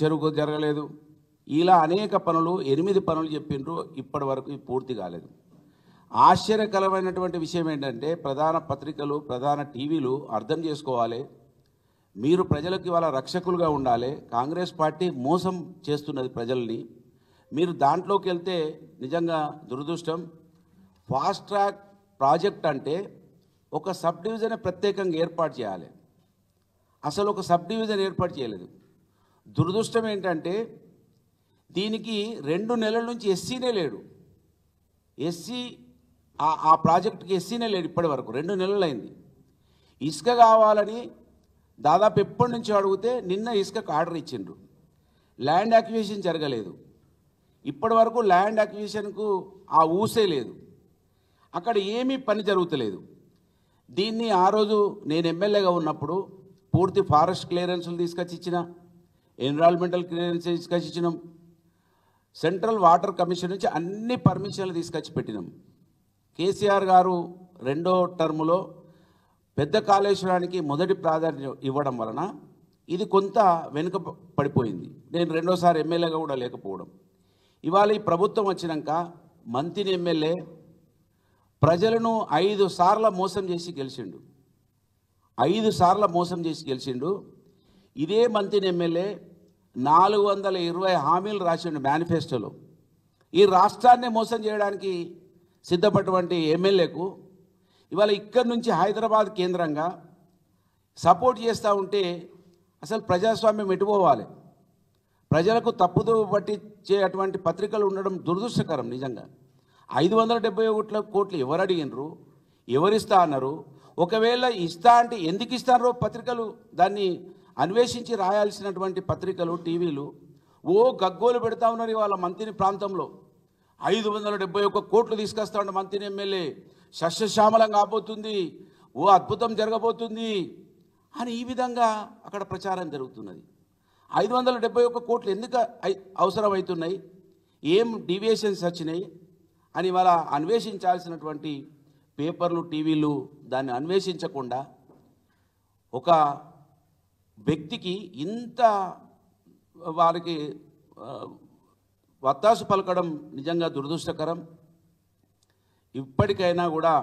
చెరుకు జరగలేదు. ఇలా అనేక పనులు 8 పనులు చెప్పిండ్రు, ఇప్పటి వరకు పూర్తి కాలేదు. ఆశ్చర్యకరమైనటువంటి విషయం ఏంటంటే ప్రధాన పత్రికలు, ప్రధాన టీవీలు అర్థం చేసుకోవాలి. మీరు ప్రజలకు ఇవాళ రక్షకులుగా ఉండాలి. కాంగ్రెస్ పార్టీ మోసం చేస్తున్నది ప్రజల్ని. మీరు దాంట్లోకి వెళ్తే నిజంగా దురదృష్టం. ఫాస్ట్ ట్రాక్ ప్రాజెక్ట్ అంటే ఒక సబ్ డివిజన్ ప్రత్యేకంగా ఏర్పాటు చేయాలి. అసలు ఒక సబ్ డివిజన్ ఏర్పాటు చేయలేదు. దురదృష్టం ఏంటంటే దీనికి 2 నెలల నుంచి ఎస్సీనే లేడు. ఎస్సీ ఆ ప్రాజెక్టుకి ఎస్సీనే లేడు ఇప్పటి వరకు. 2 నెలలైంది. ఇసుక కావాలని దాదాపు ఎప్పటి నుంచి అడిగితే నిన్న ఇసుకకు ఆర్డర్ ఇచ్చిండ్రు. ల్యాండ్ అక్విజిషన్ జరగలేదు. ఇప్పటి వరకు ల్యాండ్ అక్విజిషన్కు ఆ ఊసే లేదు. అక్కడ ఏమీ పని జరుగుతలేదు. దీన్ని ఆ రోజు నేను ఎమ్మెల్యేగా ఉన్నప్పుడు పూర్తి ఫారెస్ట్ క్లియరెన్సులు తీసుకొచ్చి ఇచ్చిన, ఎన్విరాన్మెంటల్ క్లియరెన్స్ తీసుకొచ్చి ఇచ్చినాం, సెంట్రల్ వాటర్ కమిషన్ నుంచి అన్ని పర్మిషన్లు తీసుకొచ్చి పెట్టినాం. కేసీఆర్ గారు 2వ టర్ములో పెద్ద కాళేశ్వరానికి మొదటి ప్రాధాన్యం ఇవ్వడం వలన ఇది కొంత వెనుక పడిపోయింది. నేను 2వసారి ఎమ్మెల్యేగా కూడా లేకపోవడం. ఇవాళ ఈ ప్రభుత్వం వచ్చినాక మంత్రి ఎమ్మెల్యే ప్రజలను 5 సార్లు మోసం చేసి గెలిచిండు. 5 సార్లు మోసం చేసి గెలిచిండు. ఇదే మంత్రి ఎమ్మెల్యే 420 హామీలు రాసిండు మేనిఫెస్టోలో. ఈ రాష్ట్రాన్ని మోసం చేయడానికి సిద్ధపడినటువంటి ఎమ్మెల్యేకు ఇవాళ ఇక్కడి నుంచి హైదరాబాద్ కేంద్రంగా సపోర్ట్ చేస్తూ ఉంటే అసలు ప్రజాస్వామ్యం ఎటుపోవాలి? ప్రజలకు తప్పుదో పట్టించే అటువంటి పత్రికలు ఉండడం దురదృష్టకరం. నిజంగా 571 కోట్లు ఎవరు అడిగినరు? ఎవరిస్తా అన్నారు? ఒకవేళ ఇస్తా అంటే ఎందుకు ఇస్తారో పత్రికలు దాన్ని అన్వేషించి రాయాల్సినటువంటి పత్రికలు, టీవీలు గగ్గోలు పెడతా ఉన్నారు. ఇవాళ మంత్రి ప్రాంతంలో 571 కోట్లు తీసుకొస్తా ఉండే మంత్రి ఎమ్మెల్యే సస్యశ్యామలం కాబోతుంది, అద్భుతం జరగబోతుంది అని ఈ విధంగా అక్కడ ప్రచారం జరుగుతున్నది. 571 కోట్లు ఎందుకు అవసరమవుతున్నాయి, ఏం డీవియేషన్స్ వచ్చినాయి అని ఇవాళ అన్వేషించాల్సినటువంటి పేపర్లు, టీవీలు దాన్ని అన్వేషించకుండా ఒక వ్యక్తికి ఇంత వారికి వత్తాసు పలకడం నిజంగా దురదృష్టకరం. ఇప్పటికైనా కూడా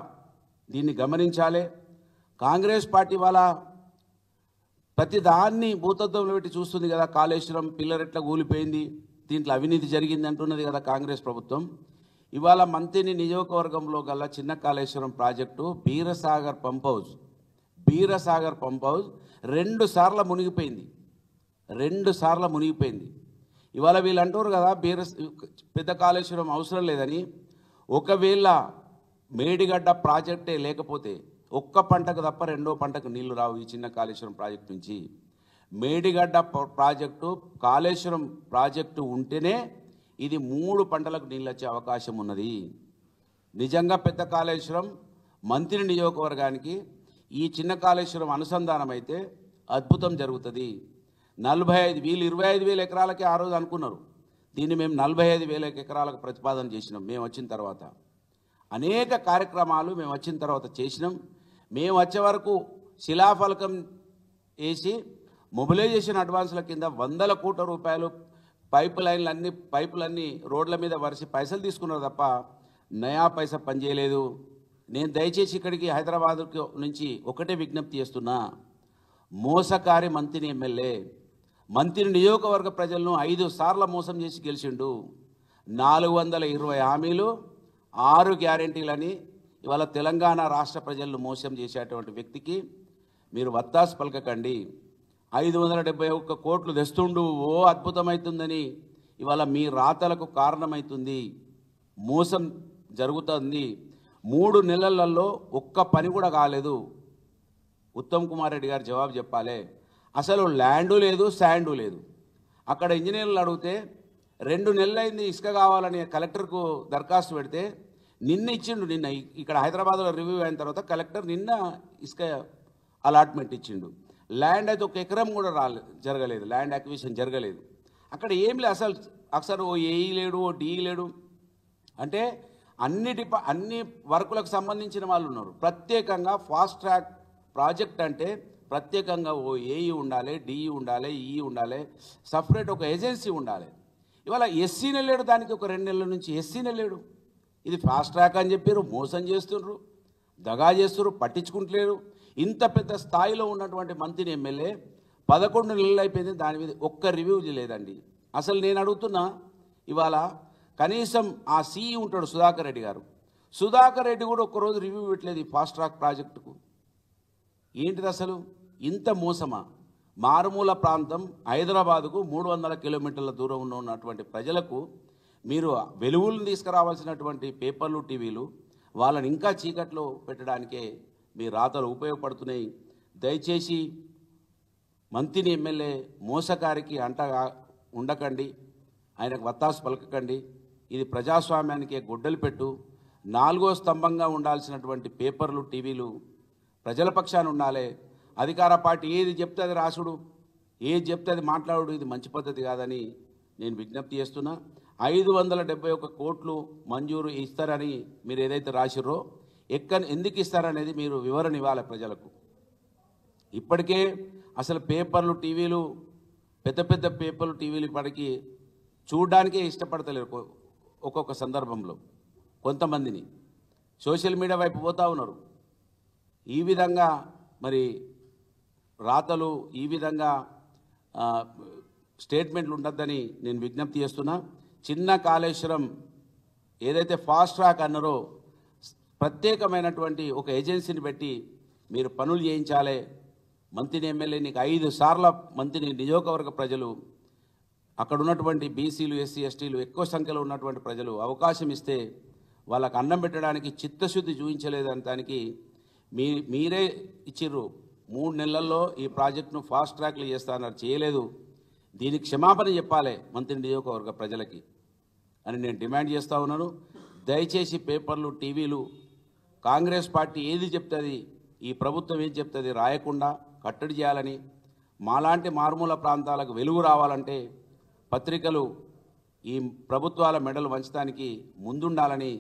దీన్ని గమనించాలి. కాంగ్రెస్ పార్టీ వాళ్ళ ప్రతి దాన్ని భూతత్వంలో పెట్టి చూస్తుంది కదా. కాళేశ్వరం పిల్లర్ ఎట్లా కూలిపోయింది, దీంట్లో అవినీతి జరిగింది అంటున్నది కదా కాంగ్రెస్ ప్రభుత్వం. ఇవాళ మంత్రిని నియోజకవర్గంలో గల చిన్న Kaleshwaram project Beerasagar pump house 2 సార్లు మునిగిపోయింది. 2 సార్లు మునిగిపోయింది. ఇవాళ వీళ్ళు అంటారు కదా పెద్ద కాళేశ్వరం అవసరం లేదని. ఒకవేళ మేడిగడ్డ ప్రాజెక్టే లేకపోతే ఒక్క పంటకు తప్ప 2వ పంటకు నీళ్లు రావు ఈ చిన్న కాళేశ్వరం ప్రాజెక్టు నుంచి. మేడిగడ్డ ప్రాజెక్టు, కాళేశ్వరం ప్రాజెక్టు ఉంటేనే ఇది 3 పంటలకు నీళ్ళు వచ్చే అవకాశం ఉన్నది. నిజంగా పెద్ద కాళేశ్వరం మంత్రి నియోజకవర్గానికి ఈ చిన్న కాళేశ్వరం అనుసంధానం అయితే అద్భుతం జరుగుతుంది. 25,000 ఎకరాలకి ఆ రోజు అనుకున్నారు. దీన్ని మేము 45,000 ఎకరాలకు ప్రతిపాదన చేసినాం. మేము వచ్చిన తర్వాత అనేక కార్యక్రమాలు మేము వచ్చిన తర్వాత చేసినాం. మేము వచ్చే వరకు శిలాఫలకం వేసి మొబిలైజేషన్ అడ్వాన్స్ల కింద 100 కోట్ల రూపాయలు పైపులన్నీ రోడ్ల మీద వరిసి పైసలు తీసుకున్నారు తప్ప నయా పైసా పనిచేయలేదు. నేను దయచేసి ఇక్కడికి హైదరాబాద్ నుంచి ఒకటే విజ్ఞప్తి చేస్తున్నా. మోసకారి మంత్రి ఎమ్మెల్యే మంత్రి నియోజకవర్గ ప్రజలను 5 సార్లు మోసం చేసి గెలిచిండు. 420 హామీలు, 6 గ్యారెంటీలని ఇవాళ తెలంగాణ రాష్ట్ర ప్రజలను మోసం చేసేటువంటి వ్యక్తికి మీరు వత్తాసు పలకకండి. 571 కోట్లు తెస్తుండు అద్భుతమవుతుందని ఇవాళ మీ రాతలకు కారణమవుతుంది. మోసం జరుగుతుంది. 3 నెలలలో ఒక్క పని కూడా కాలేదు. ఉత్తమ్ కుమార్ రెడ్డి గారు జవాబు చెప్పాలి. అసలు ల్యాండు లేదు, శాండు లేదు. అక్కడ ఇంజనీర్లు అడిగితే 2 నెలలైంది ఇసుక కావాలని కలెక్టర్కు దరఖాస్తు పెడితే నిన్న ఇచ్చిండు. నిన్న ఇక్కడ హైదరాబాద్లో రివ్యూ అయిన తర్వాత కలెక్టర్ నిన్న ఇసుక అలాట్మెంట్ ఇచ్చిండు. ల్యాండ్ అయితే 1 ఎకరం కూడా జరగలేదు. ల్యాండ్ అక్విజిషన్ జరగలేదు. అక్కడ ఏం లేదు. అసలు ఓ ఏఈ లేడు, ఓ డిఈ లేడు. అంటే అన్ని వర్కులకు సంబంధించిన వాళ్ళు ఉన్నారు. ప్రత్యేకంగా ఫాస్ట్ ట్రాక్ ప్రాజెక్ట్ అంటే ప్రత్యేకంగా ఓ ఏఈ ఉండాలి, డిఈ ఉండాలి, ఈ ఉండాలి, సపరేట్ ఒక ఏజెన్సీ ఉండాలి. ఇవాళ ఎస్సీనే లేడు, దానికి ఒక 2 నెలల నుంచి ఎస్సీనే లేడు. ఇది ఫాస్ట్ ట్రాక్ అని చెప్పారు, మోసం చేస్తుండ్రు, దగా చేస్తున్నారు, పట్టించుకుంటలేరు. ఇంత పెద్ద స్థాయిలో ఉన్నటువంటి మంత్రిని ఎమ్మెల్యే 11 నెలలు అయిపోయింది, దాని మీద ఒక్క రివ్యూ లేదండి. అసలు నేను అడుగుతున్నా, ఇవాళ కనీసం ఆ సిఈ ఉంటాడు సుధాకర్ రెడ్డి గారు, సుధాకర్ రెడ్డి కూడా ఒక్కరోజు రివ్యూ పెట్టలేదు ఈ ఫాస్ట్ ట్రాక్ ప్రాజెక్టుకు. ఏంటిది అసలు? ఇంత మోసమా? మారుమూల ప్రాంతం హైదరాబాదుకు 300 కిలోమీటర్ల దూరంలో ఉన్నటువంటి ప్రజలకు మీరు వెలుగులను తీసుకురావాల్సినటువంటి పేపర్లు, టీవీలు వాళ్ళని ఇంకా చీకట్లో పెట్టడానికే మీ రాతలు ఉపయోగపడుతున్నాయి. దయచేసి మంత్రిని ఎమ్మెల్యే మోసకారికి అంటగా ఉండకండి, ఆయనకు వత్తాసు పలకకండి. ఇది ప్రజాస్వామ్యానికే గొడ్డలు పెట్టు. 4వ స్తంభంగా ఉండాల్సినటువంటి పేపర్లు, టీవీలు ప్రజల పక్షాన ఉండాలి. అధికార పార్టీ ఏది చెప్తే అది రాసుడు, ఏది చెప్తే అది మాట్లాడు, ఇది మంచి పద్ధతి కాదని నేను విజ్ఞప్తి చేస్తున్నా. 571 కోట్లు మంజూరు ఇస్తారని మీరు ఏదైతే రాసిర్రో, ఎందుకు ఇస్తారనేది మీరు వివరణ ఇవ్వాలి ప్రజలకు. ఇప్పటికే అసలు పేపర్లు, టీవీలు, పెద్ద పెద్ద పేపర్లు, టీవీలు ఇప్పటికీ చూడడానికే ఇష్టపడతలేరు. ఒక్కొక్క సందర్భంలో కొంతమందిని సోషల్ మీడియా వైపు పోతూ ఉన్నారు. ఈ విధంగా మరి రాతలు, ఈ విధంగా స్టేట్మెంట్లు ఉండొద్దని నేను విజ్ఞప్తి చేస్తున్నా. చిన్న కాళేశ్వరం ఏదైతే ఫాస్ట్ ట్రాక్ అన్నారో, ప్రత్యేకమైనటువంటి ఒక ఏజెన్సీని పెట్టి మీరు పనులు చేయించాలి. మంత్రిని ఎమ్మెల్యే నీకు 5 సార్ల మంత్రిని నియోజకవర్గ ప్రజలు, అక్కడ ఉన్నటువంటి బీసీలు, ఎస్సీ, ఎస్టీలు ఎక్కువ సంఖ్యలో ఉన్నటువంటి ప్రజలు అవకాశం ఇస్తే వాళ్ళకు అన్నం పెట్టడానికి చిత్తశుద్ధి చూపించలేదని దానికి మీరే ఇచ్చిర్రు. 3 నెలల్లో ఈ ప్రాజెక్టును ఫాస్ట్ ట్రాక్లు చేస్తానన్నారు, చేయలేదు. దీనికి క్షమాపణ చెప్పాలి మంత్రి నియోజకవర్గ ప్రజలకి అని నేను డిమాండ్ చేస్తూ ఉన్నాను. దయచేసి పేపర్లు, టీవీలు కాంగ్రెస్ పార్టీ ఏది చెప్తుంది, ఈ ప్రభుత్వం ఏది చెప్తుంది రాయకుండా కట్టడి చేయాలని, మాలాంటి మారుమూల ప్రాంతాలకు వెలుగు రావాలంటే పత్రికలు ఈ ప్రభుత్వాల మెడలు వంచడానికి ముందుండాలని